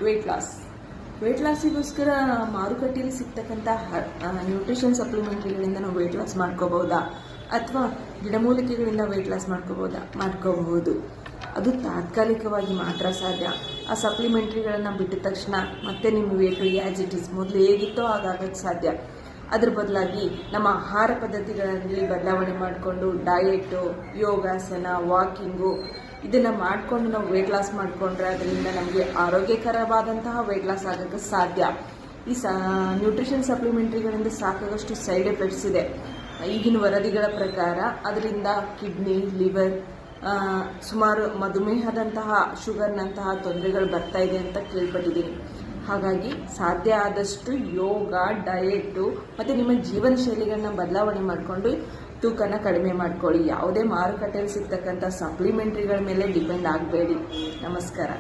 Wait ಲಾಸಿಗೋಸ್ಕರ ಮಾರುಕಟ್ಟೆಯಲ್ಲಿ ಸಿಗ್ತಕ್ಕಂಥ nutrition ಸಪ್ಲಿಮೆಂಟ್ರಿಗಳಿಂದ ನಾವು ವೇಟ್ ಲಾಸ್ ಮಾಡ್ಕೋಬಹುದಾ ಅಥವಾ ಗಿಡಮೂಲಿಕೆಗಳಿಂದ ವೇಟ್ ಲಾಸ್ ಮಾಡ್ಕೋಬಹುದು. ಅದು ತಾತ್ಕಾಲಿಕವಾಗಿ ಮಾತ್ರ ಸಾಧ್ಯ. ಆ ಸಪ್ಲಿಮೆಂಟ್ರಿಗಳನ್ನು ಬಿಟ್ಟ ತಕ್ಷಣ ಮತ್ತೆ ನಿಮ್ಮ ವೇಟ್ ಆ್ಯಸ್ ಇಟ್ ಈಸ್ ಮೊದಲು ಹೇಗಿತ್ತೋ ಹಾಗಾಗಕ್ಕೆ ಸಾಧ್ಯ. ಅದ್ರ ಬದಲಾಗಿ ನಮ್ಮ ಆಹಾರ ಪದ್ಧತಿಗಳಲ್ಲಿ ಬದಲಾವಣೆ ಮಾಡಿಕೊಂಡು ಡಯೆಟ್ಟು, ಯೋಗಾಸನ, ವಾಕಿಂಗು ಇದನ್ನು ಮಾಡಿಕೊಂಡು ನಾವು ವೇಟ್ ಲಾಸ್ ಮಾಡಿಕೊಂಡ್ರೆ ಅದರಿಂದ ನಮಗೆ ಆರೋಗ್ಯಕರವಾದಂತಹ ವೇಟ್ ಲಾಸ್ ಆಗೋಕ್ಕೆ ಸಾಧ್ಯ. ಈ ನ್ಯೂಟ್ರಿಷನ್ ಸಪ್ಲಿಮೆಂಟ್ರಿಗಳಿಂದ ಸಾಕಷ್ಟು ಸೈಡ್ ಎಫೆಕ್ಟ್ಸ್ ಇದೆ. ಈಗಿನ ವರದಿಗಳ ಪ್ರಕಾರ ಅದರಿಂದ ಕಿಡ್ನಿ, ಲಿವರ್, ಸುಮಾರು ಮಧುಮೇಹದಂತಹ ಶುಗರ್ನಂತಹ ತೊಂದರೆಗಳು ಬರ್ತಾ ಇದೆ ಅಂತ ಕೇಳ್ಪಟ್ಟಿದ್ದೀನಿ. ಹಾಗಾಗಿ ಸಾಧ್ಯ ಆದಷ್ಟು ಯೋಗ, ಡಯೆಟ್ಟು ಮತ್ತು ನಿಮ್ಮ ಜೀವನ ಶೈಲಿಗಳನ್ನ ಬದಲಾವಣೆ ಮಾಡಿಕೊಂಡು ತೂಕನ ಕಡಿಮೆ ಮಾಡ್ಕೊಳ್ಳಿ. ಯಾವುದೇ ಮಾರುಕಟ್ಟೆಯಲ್ಲಿ ಸಿಗ್ತಕ್ಕಂಥ ಸಪ್ಲಿಮೆಂಟ್ರಿಗಳ ಮೇಲೆ ಡಿಪೆಂಡ್ ಆಗಬೇಡಿ. ನಮಸ್ಕಾರ.